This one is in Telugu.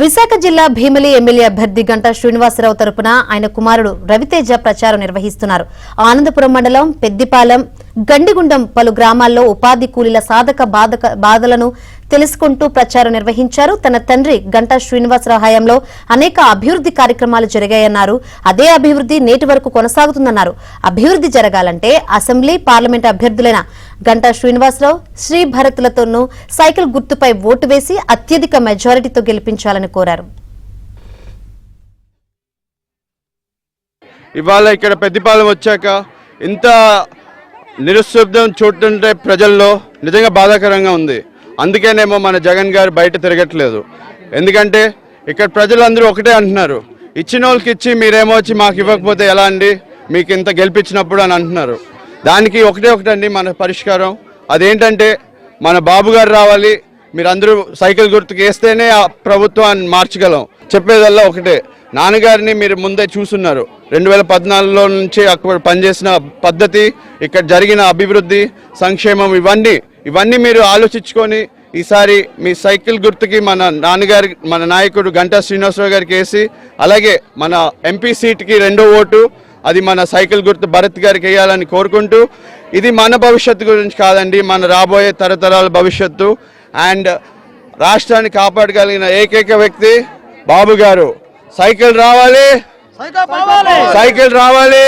విశాఖ జిల్లా భీమిలి ఎమ్మెల్యే అభ్యర్థి గంటా శ్రీనివాసరావు తరపున ఆయన కుమారుడు రవితేజ ప్రచారం నిర్వహిస్తున్నారు. ఆనందపురం మండలం పెద్దిపాలెం, గండిగుండం పలు గ్రామాల్లో ఉపాధి కూలీల సాధక బాధలను తెలుసుకుంటూ ప్రచారం నిర్వహించారు. తన తండ్రి గంటా శ్రీనివాసరావు హయాంలో అనేక అభివృద్ధి కార్యక్రమాలు జరిగాయన్నారు. అదే అభివృద్ధి నేటి వరకు కొనసాగుతుందన్నారు. అభివృద్ధి జరగాలంటే అసెంబ్లీ, పార్లమెంట్ అభ్యర్థులైన గంటా శ్రీనివాసరావు, శ్రీ భరత్లతోనూ సైకిల్ గుర్తుపై ఓటు వేసి అత్యధిక మెజారిటీతో గెలిపించాలని కోరారు. ఇవాళ ఇక్కడ పెద్దిపాలెం వచ్చాక ఇంత నిరుశబ్దం చూస్తుంటే ప్రజల్లో నిజంగా బాధాకరంగా ఉంది. అందుకేనేమో మన జగన్ గారు బయట తిరగట్లేదు. ఎందుకంటే ఇక్కడ ప్రజలందరూ ఒకటే అంటున్నారు, ఇచ్చిన వాళ్ళకి ఇచ్చి మీరేమో వచ్చి మాకు ఇవ్వకపోతే ఎలా అండి, మీకు ఇంత గెలిపించినప్పుడు అని అంటున్నారు. దానికి ఒకటండి మన పరిష్కారం. అదేంటంటే మన బాబు గారు రావాలి, మీరందరూ సైకిల్ గుర్తుకు వేస్తేనే ఆ ప్రభుత్వాన్ని మార్చగలం. చెప్పేదల్లా ఒకటే, నాన్నగారిని మీరు ముందే చూస్తున్నారు. 2014లో నుంచి అక్కడ పనిచేసిన పద్ధతి, ఇక్కడ జరిగిన అభివృద్ధి, సంక్షేమం, ఇవన్నీ మీరు ఆలోచించుకొని ఈసారి మీ సైకిల్ గుర్తుకి మన నాయకుడు గంటా శ్రీనివాసరావు గారికి వేసి, అలాగే మన ఎంపీ సీట్కి 2వ ఓటు అది మన సైకిల్ గుర్తు భరత్ గారికి వేయాలని కోరుకుంటూ, ఇది మన భవిష్యత్తు గురించి కాదండి, మన రాబోయే తరతరాల భవిష్యత్తు. అండ్ రాష్ట్రాన్ని కాపాడగలిగిన ఏకైక వ్యక్తి బాబు గారు. సైకిల్ రావాలి, సైకిల్ రావాలి.